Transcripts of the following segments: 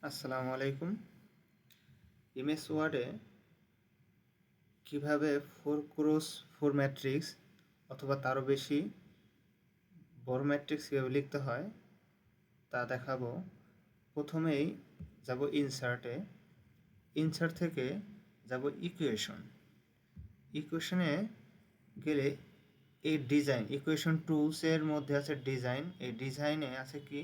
আসসালামু আলাইকুম। এমএস ওয়ার্ডে কিভাবে 4x4 ম্যাট্রিক্স অথবা তারও বেশি বড় ম্যাট্রিক্স কীভাবে লিখতে হয় তা দেখাবো। প্রথমেই যাব ইনসার্ট থেকে যাব ইকুয়েশনে গেলে এই ডিজাইন ইকুয়েশন টুলসের মধ্যে আছে ডিজাইন, এই ডিজাইনে আছে কি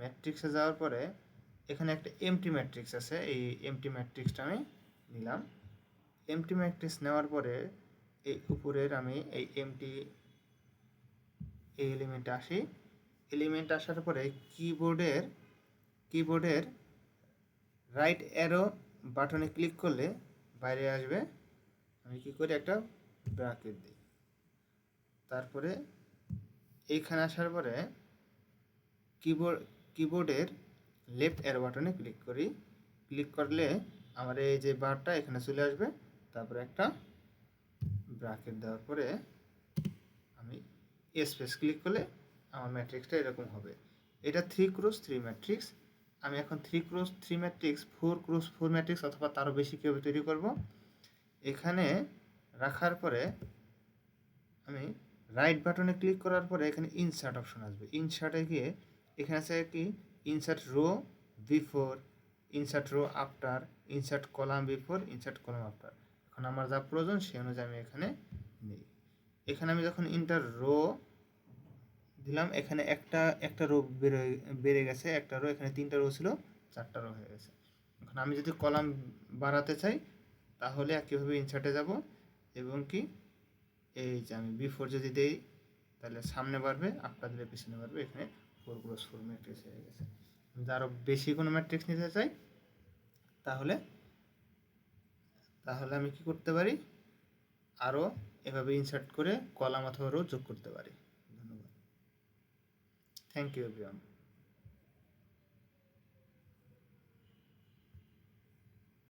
ম্যাট্রিক্সে যাওয়ার পরে এখানে একটা এমটি ম্যাট্রিক্স আছে, এই এমটি ম্যাট্রিক্সটা আমি নিলাম। এমটি ম্যাট্রিক্স নেওয়ার পরে এই উপরের আমি এই এলিমেন্ট আসার পরে কিবোর্ডের রাইট অ্যারো বাটনে ক্লিক করলে বাইরে আসবে। আমি কি করি, একটা ব্র্যাকেট দিই। তারপরে এইখানে আসার পরে কিবোর্ডের লেফট অ্যারো বাটনে ক্লিক করলে আমার এই যে বারটা এখানে চলে আসবে। তারপরে একটা ব্র্যাকেট দেওয়ার পরে আমি স্পেস ক্লিক করলে আমার ম্যাট্রিক্সটা এরকম হবে। এটা 3x3 ম্যাট্রিক্স। আমি এখন 3x3 ম্যাট্রিক্স 4x4 ম্যাট্রিক্স অথবা তারও বেশি কীভাবে তৈরি করব, এখানে রাখার পরে আমি রাইট বাটনে ক্লিক করার পরে এখানে ইনসার্ট অপশন আসবে। ইনসার্টে গিয়ে এখানে আছে কি insert row before, insert row after, insert column before, insert column after. এখন আমার যা প্রয়োজন সেই অনুযায়ী আমি এখানে নিই। এখানে আমি যখন ইন্টার রো দিলাম, এখানে একটা রো বেড়ে গেছে, একটা রো, এখানে 3টা রো ছিল 4টা রো হয়ে গেছে। এখন আমি যদি কলাম বাড়াতে চাই তাহলে কীভাবে ইনসার্টে যাব এবং কি এই যে আমি বিফোর যদি দেই তাহলে সামনে বাড়বে, আফটার দিলে পিছনে বাড়বে। এখানে 4x4 ম্যাট্রিক্স হয়ে গেছে। যদি আরও বেশি কোনো ম্যাট্রিক্স নিতে চাই তাহলে আমি কি করতে পারি, আরও এভাবে ইনসার্ট করে কলাম অথবা রো যোগ করতে পারি। ধন্যবাদ। Thank you everyone.